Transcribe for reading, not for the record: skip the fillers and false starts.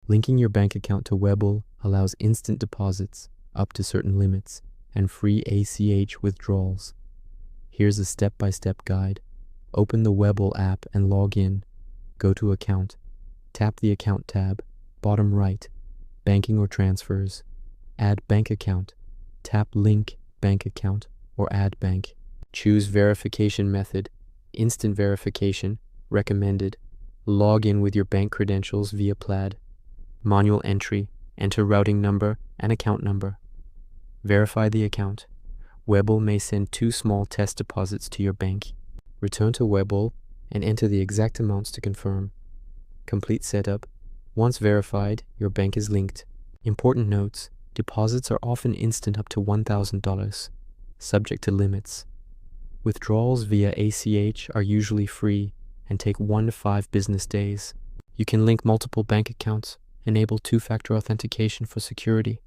Linking your bank account to Webull allows instant deposits up to certain limits and free ACH withdrawals. Here's a step-by-step guide. Open the Webull app and log in. Go to Account. Tap the Account tab, bottom right, Banking or Transfers. Add Bank Account. Tap Link Bank Account or Add Bank. Choose Verification Method, Instant Verification, Recommended. Log in with your bank credentials via Plaid. Manual entry, enter routing number and account number. Verify the account. Webull may send 2 small test deposits to your bank. Return to Webull and enter the exact amounts to confirm. Complete setup. Once verified, your bank is linked. Important notes: deposits are often instant up to $1,000, subject to limits. Withdrawals via ACH are usually free and take 1 to 5 business days. You can link multiple bank accounts, enable 2-factor authentication for security,